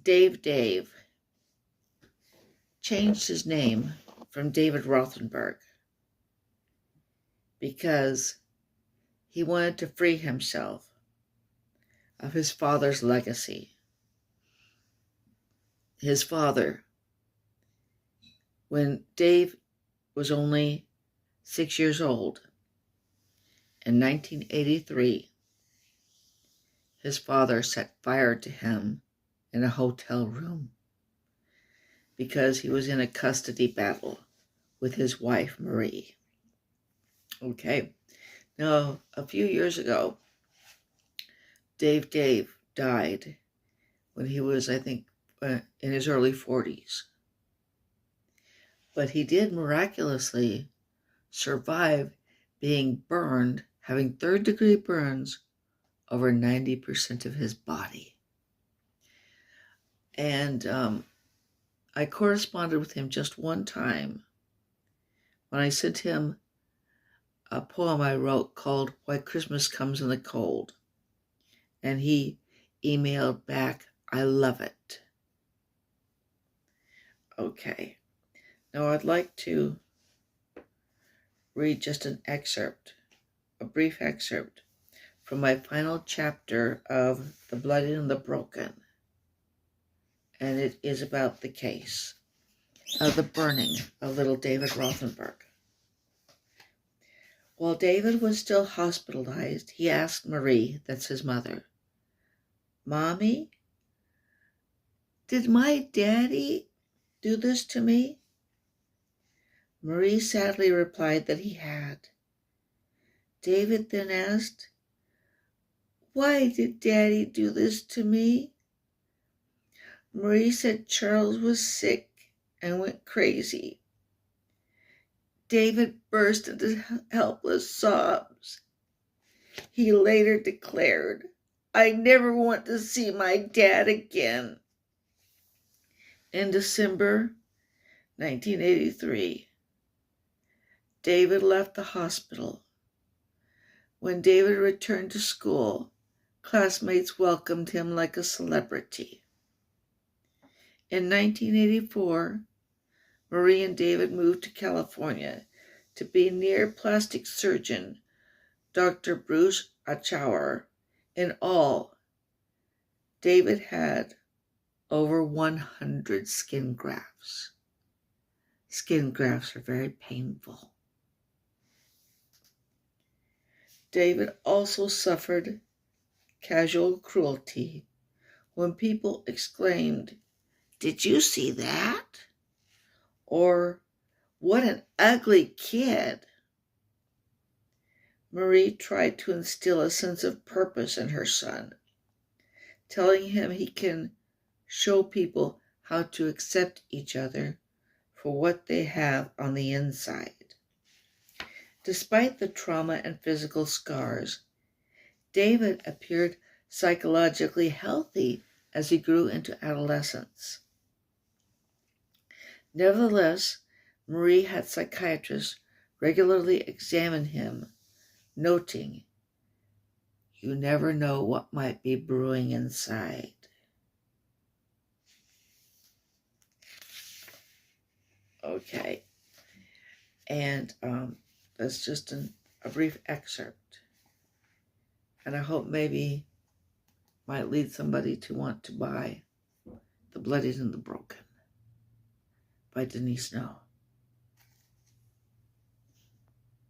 Dave changed his name from David Rothenberg because he wanted to free himself of his father's legacy. His father, when Dave was only 6 years old, in 1983, his father set fire to him in a hotel room because he was in a custody battle with his wife, Marie. Okay, now a few years ago, Dave died when he was, I think, in his early 40s. But he did miraculously survive being burned, having third-degree burns over 90% of his body. And I corresponded with him just one time when I sent him a poem I wrote called Why Christmas Comes in the Cold. And he emailed back, I love it. Okay. Now I'd like to read just an excerpt, a brief excerpt from my final chapter of The Bloodied and the Broken. And it is about the case of the burning of little David Rothenberg. While David was still hospitalized, he asked Marie, that's his mother, Mommy, did my daddy do this to me? Marie sadly replied that he had. David then asked, Why did Daddy do this to me? Marie said Charles was sick and went crazy. David burst into helpless sobs. He later declared, I never want to see my dad again. In December 1983, David left the hospital. When David returned to school, classmates welcomed him like a celebrity. In 1984, Marie and David moved to California to be near plastic surgeon Dr. Bruce Achauer. In all, David had over 100 skin grafts. Skin grafts are very painful. David also suffered casual cruelty when people exclaimed, Did you see that? Or, what an ugly kid. Marie tried to instill a sense of purpose in her son, telling him he can show people how to accept each other for what they have on the inside. Despite the trauma and physical scars, David appeared psychologically healthy as he grew into adolescence. Nevertheless, Marie had psychiatrists regularly examine him, noting, You never know what might be brewing inside. Okay, and that's just a brief excerpt. And I hope maybe might lead somebody to want to buy The Bloodied and the Broken by Denise Snow.